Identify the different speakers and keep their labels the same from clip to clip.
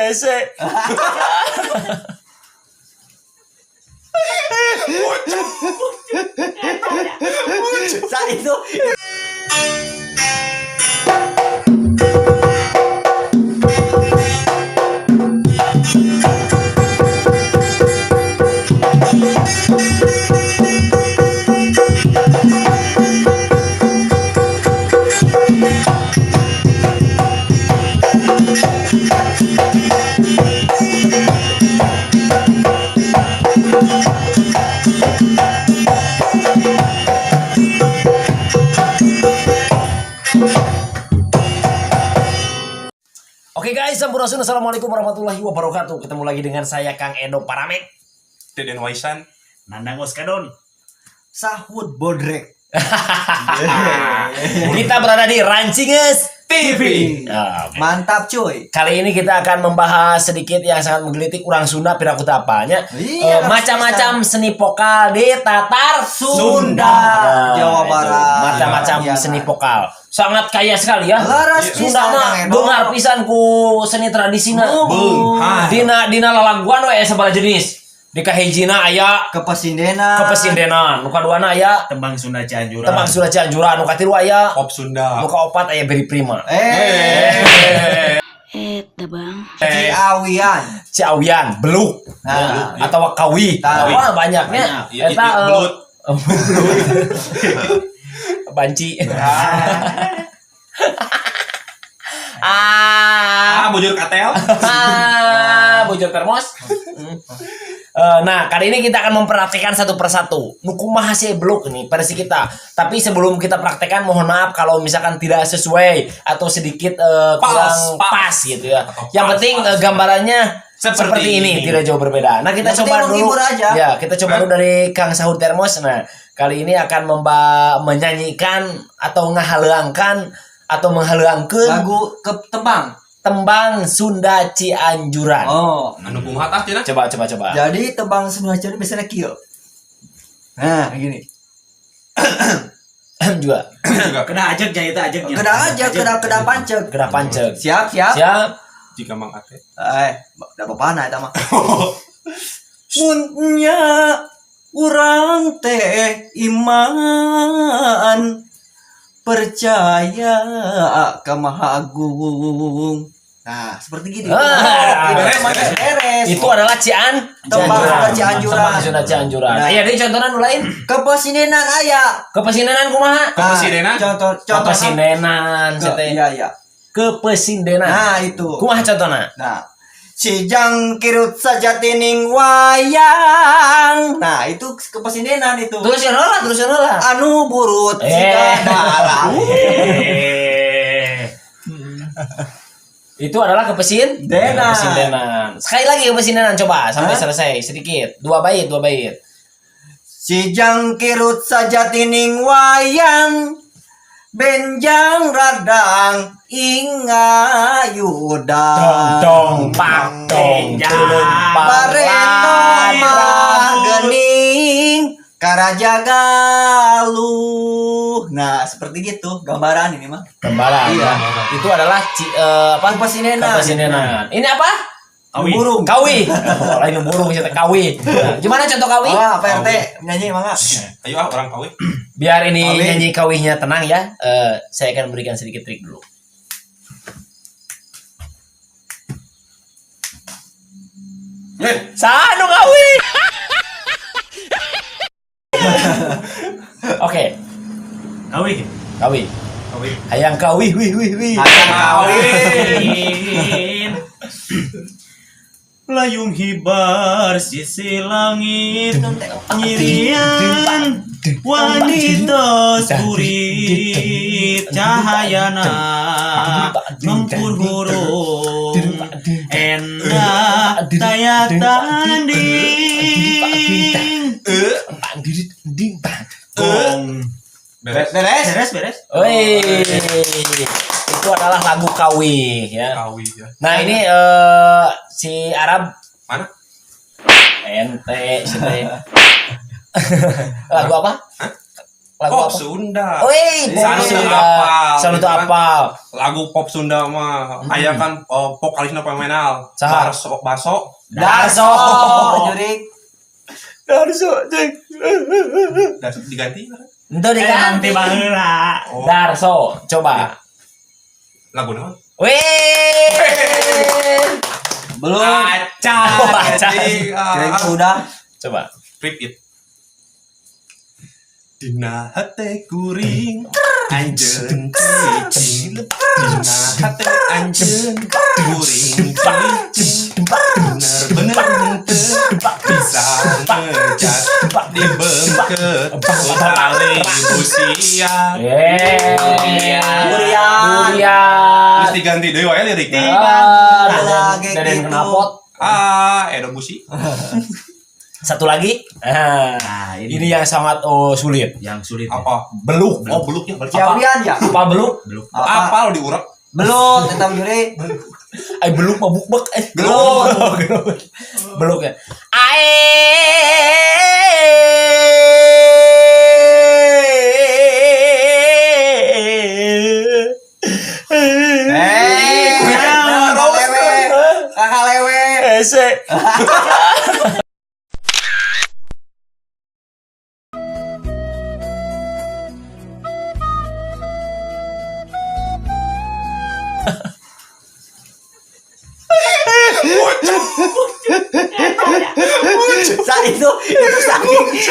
Speaker 1: WC.
Speaker 2: Saat itu
Speaker 1: Oke guys, sampurasun. Assalamualaikum warahmatullahi wabarakatuh. Ketemu lagi dengan saya Kang Edo Paramek,
Speaker 3: Deden Waisan,
Speaker 4: Nandang Oskadon,
Speaker 2: Sahud Bodrek.
Speaker 1: Kita berada di Rancinges TV.
Speaker 2: Mantap cuy.
Speaker 1: Kali ini kita akan membahas sedikit yang sangat menggelitik orang Sunda piraku tapanya.
Speaker 2: Iya,
Speaker 1: Macam-macam seni vokal di Tatar Sunda.
Speaker 2: Sunda, Jawa Barat.
Speaker 1: Macam-macam
Speaker 2: Iya,
Speaker 1: seni
Speaker 2: kan?
Speaker 1: vokal. Sangat kaya sekali ya.
Speaker 2: Laras
Speaker 1: Sunda
Speaker 2: pisan,
Speaker 1: mah
Speaker 2: Kang Edo.
Speaker 1: beungar pisan ku seni tradisina.
Speaker 3: Beunghar.
Speaker 1: Dina lalaguan we sabaraha jenis. Di kahijina aya
Speaker 2: Kepesindenan.
Speaker 1: kepesindenan, nu kaduana aya
Speaker 4: Tembang Sunda Cianjuran.
Speaker 1: tembang Sunda Cianjuran, nu katilu aya
Speaker 3: Pop Sunda.
Speaker 1: nu kaopat aya Beri Prima.
Speaker 5: Bang.
Speaker 2: Ciawian.
Speaker 1: Ciawian, beluk.
Speaker 2: Nah,
Speaker 1: Atau kawi.
Speaker 2: Tahu.
Speaker 1: Wah, banyaknya.
Speaker 3: Iya,
Speaker 1: Eta
Speaker 3: belut.
Speaker 1: banci.
Speaker 3: Bujur katel.
Speaker 1: Bujur termos. Nah, kali ini kita akan memperhatikan satu persatu. Nukumaha sih beluk nih versi kita. Tapi sebelum kita praktekkan, mohon maaf kalau misalkan tidak sesuai atau sedikit kurang pas gitu ya.
Speaker 3: Atau
Speaker 1: Yang
Speaker 3: pas,
Speaker 1: penting
Speaker 3: pas.
Speaker 1: Gambarannya seperti
Speaker 3: Seperti
Speaker 1: ini,
Speaker 3: ini.
Speaker 1: tidak jauh berbeda. Nah, kita
Speaker 2: Yang
Speaker 1: coba
Speaker 2: penting
Speaker 1: dulu.
Speaker 2: menghibur aja.
Speaker 1: Ya, kita coba dulu dari Kang Sahur Termos. Nah, kali ini akan menyanyikan atau ngahaleangkan atau menghaleangkeun
Speaker 2: lagu ke tembang.
Speaker 1: tembang Sunda Cianjuran.
Speaker 2: Oh.
Speaker 3: Anu kumaha tah cenah?
Speaker 1: Coba.
Speaker 2: Jadi tembang Sunda Cianjuran biasanya kieu. Nah, gini.
Speaker 1: Juga.
Speaker 3: Juga
Speaker 4: Kena ajak jahit ajeknya.
Speaker 2: Keda aja, keda pancek.
Speaker 1: Gerak pancek.
Speaker 2: Siap.
Speaker 1: Siap.
Speaker 3: jika Mang Ate.
Speaker 2: Da bapana eta mah. Munnya urang teh iman percaya ka Maha Agung. Nah, seperti gini. Beres.
Speaker 1: Itu adalah
Speaker 2: Tembang Sunda Cianjuran.
Speaker 1: Tembang Sunda Cianjuran.
Speaker 2: Nah.
Speaker 1: Aya deui contohna nu lain.
Speaker 2: Kepesindenan aya.
Speaker 1: Kepesindenan kumaha?
Speaker 3: Kepesindenan?
Speaker 2: Contoh
Speaker 1: Kepesindenan teh.
Speaker 2: Iya.
Speaker 1: Kepesindenan.
Speaker 2: Nah, itu.
Speaker 1: Kumaha contohna?
Speaker 2: Nah, si jangkirut saja tining wayang. Nah, itu kepesindenan itu.
Speaker 1: Terusin heula.
Speaker 2: Anu burut si kadara.
Speaker 1: Itu adalah kepesindenan. Sekali lagi kepesindenan, coba sampai selesai sedikit. 2 bait.
Speaker 2: Si jangkirut saja tining wayang. Benjang radang ingayudang.
Speaker 1: Dong pak dong.
Speaker 2: Bareno mah gening karaja galuh. Nah, seperti gitu gambaran ini mah.
Speaker 1: Gambaran.
Speaker 2: Iya.
Speaker 1: Itu adalah Kepesindenan. Ini apa?
Speaker 2: Burung.
Speaker 1: Kawi. Lain burung sih kawi. Nah, gimana contoh kawi?
Speaker 2: Oh, Pak RT nyanyi mangga.
Speaker 3: Ayo orang kawi.
Speaker 1: Biar ini
Speaker 2: Kawi.
Speaker 1: nyanyi kawinya tenang ya. Saya akan berikan sedikit trik dulu. Sanu kawi. Oke,
Speaker 4: Kawi.
Speaker 1: kawi.
Speaker 3: Kawi.
Speaker 1: Hayang kawi, wih.
Speaker 2: Hayang kawi.
Speaker 4: Kawin. Layung hibar sisi langit nyirian wanita surit cahayana mempur hurung endah daya tanding gong
Speaker 3: Beres.
Speaker 4: beres
Speaker 1: Wih, itu adalah lagu kawi ya.
Speaker 3: Kawi ya.
Speaker 1: Nah ini si Arab
Speaker 3: Mana?
Speaker 1: ente lagu apa? Lagu
Speaker 3: Pop
Speaker 1: apa?
Speaker 3: Sunda.
Speaker 1: Wih, pop
Speaker 3: Sanu
Speaker 1: Sunda.
Speaker 3: apal.
Speaker 1: Sanu
Speaker 3: Gitu
Speaker 1: tuh
Speaker 3: kan.
Speaker 1: apal.
Speaker 3: Lagu pop Sunda mah aya kan vokalisna pemainal.
Speaker 1: Saha?
Speaker 3: Baso.
Speaker 1: Darso.
Speaker 2: Jurik.
Speaker 1: Darso, cek.
Speaker 3: Diganti.
Speaker 1: Itu deh kan.
Speaker 4: Nanti baheula.
Speaker 3: Oh,
Speaker 1: Darso, coba.
Speaker 3: lagu naon?
Speaker 1: Wih.
Speaker 2: Belum.
Speaker 3: Acan.
Speaker 1: Oh, acan.
Speaker 2: Jurik udah.
Speaker 1: Coba.
Speaker 3: Repeat. Dina hate kuring anjeun cicing. Dina hate anjeun kuring cicing. Bener-bener teu bisa ngejat dibengket tali busia.
Speaker 1: Durian.
Speaker 2: Durian.
Speaker 3: Terus diganti deui wae liriknya.
Speaker 2: Lagi
Speaker 1: Deden
Speaker 2: gitu.
Speaker 1: kenapot.
Speaker 3: Edo busi.
Speaker 1: Satu lagi. Nah,
Speaker 4: Nah,
Speaker 1: ini yang sangat sulit.
Speaker 4: yang sulit.
Speaker 3: Apa?
Speaker 1: Beluk.
Speaker 3: Oh, beluknya berarti
Speaker 2: Ciawian ya?
Speaker 1: Apa beluk?
Speaker 3: apa lo diurek?
Speaker 2: Belum, tetap Jurik.
Speaker 1: Ay beluk mabuk bek.
Speaker 2: Beluk.
Speaker 1: Beluk ya.
Speaker 2: Kakak lewe. Kakak lewe.
Speaker 1: Ese.
Speaker 2: Saat itu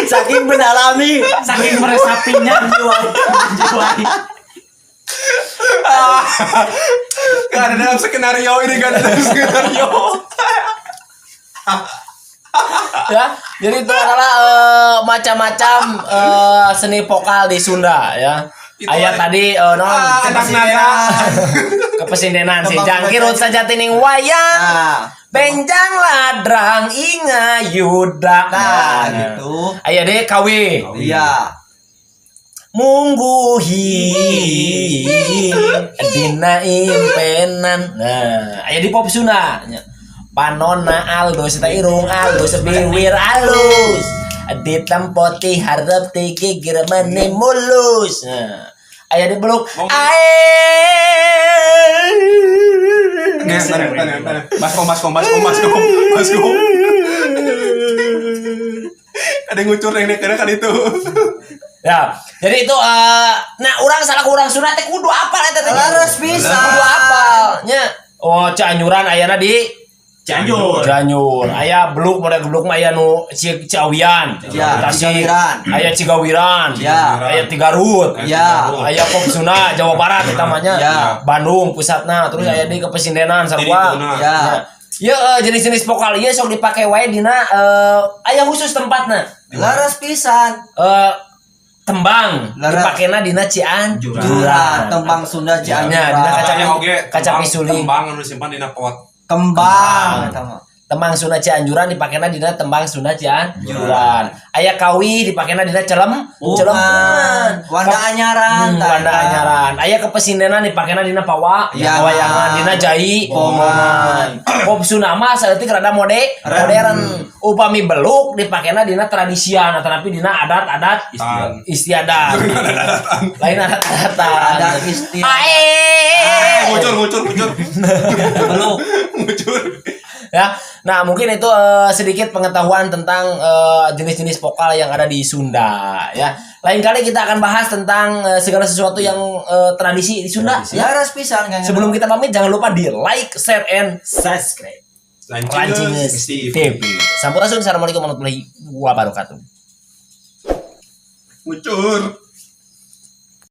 Speaker 2: saking mendalami,
Speaker 4: Saking meresapinya jiwa.
Speaker 3: Gak ada dalam skenario ini, gak ada dalam skenario.
Speaker 1: Ya, jadi itu adalah macam-macam seni vokal di Sunda ya.
Speaker 3: Itu
Speaker 1: Ayat
Speaker 3: ada-
Speaker 1: tadi
Speaker 3: Anak nada.
Speaker 1: kepesindenan si
Speaker 2: Tembang
Speaker 1: jangkirut
Speaker 2: saja.
Speaker 1: saja tining wayang.
Speaker 2: nah,
Speaker 1: Benjang ladrang inga yuda.
Speaker 2: nah gitu.
Speaker 1: Aya deh kawi.
Speaker 2: Iya.
Speaker 1: Mungguhi dina impenan. Nah, aya di pop Sunda. Panona alus ta irung alus biwir alus. Di tempoti harap ti gigir meni mulus. Nah, aya di beluk.
Speaker 3: Baskom. Ada yang ngucur yang kena kan itu.
Speaker 1: Ya, jadi itu nah orang salah kurang Sunda teh kudu apal eta teh.
Speaker 2: Laras bisa.
Speaker 1: Kudu apal nya. Oh, Cianjuran ayana di
Speaker 4: Cianjur.
Speaker 1: Cianjur. Aya beluk model beluk mah aya nu Ciawian.
Speaker 2: Ya,
Speaker 1: Tasik.
Speaker 2: Cigawiran.
Speaker 1: Aya Cigawiran.
Speaker 2: Ya.
Speaker 1: Aya Tigarut.
Speaker 2: Ya.
Speaker 1: Aya Pop Sunda Jawa Barat utamanya.
Speaker 2: Ya.
Speaker 1: Bandung pusatna terus aya di Kepesindenan sarua.
Speaker 2: Ya.
Speaker 1: Ya, jenis-jenis vokal ieu sok dipake wae dina aya khusus tempatna.
Speaker 2: Laras pisan.
Speaker 1: Tembang
Speaker 2: Lara-
Speaker 1: dipakena dina Cianjuran.
Speaker 2: Juran, tembang Sunda
Speaker 1: Ya, dina
Speaker 2: Cianjuran.
Speaker 1: kaca-
Speaker 3: Oke,
Speaker 1: kaca pisuling.
Speaker 3: Tembang anu simpan dina pot.
Speaker 2: Kembang eta mah.
Speaker 1: Tembang Sunda Cianjuran dipakena dina tembang Sunda Cianjuran. Aya kawi dipakena dina celempungan.
Speaker 2: Wanda Anyaran.
Speaker 1: Wanda Anyaran. Aya Kepesindenan dipakena dina pawa,
Speaker 2: Ya.
Speaker 1: wayangan dina jai,
Speaker 2: Pomongan.
Speaker 1: Pop Sunda mah saeutik rada modern. Upami beluk dipakena dina tradisian tetapi dina adat-adat istiadat. Lain adat-adatan.
Speaker 2: Adat istiadat.
Speaker 1: Ae.
Speaker 3: Ngucur.
Speaker 2: Belum.
Speaker 3: Ngucur.
Speaker 1: Ya, nah mungkin itu sedikit pengetahuan tentang jenis-jenis vokal yang ada di Sunda ya. Lain kali kita akan bahas tentang segala sesuatu yang tradisi di Sunda ya.
Speaker 2: Laras pisan Kang.
Speaker 1: Sebelum kita pamit jangan lupa di like, share, and subscribe.
Speaker 3: Lancingeus
Speaker 1: Rancingeus
Speaker 3: Steve.
Speaker 1: TV. Sampurasun. Assalamualaikum warahmatullahi wabarakatuh.
Speaker 3: Ngucur.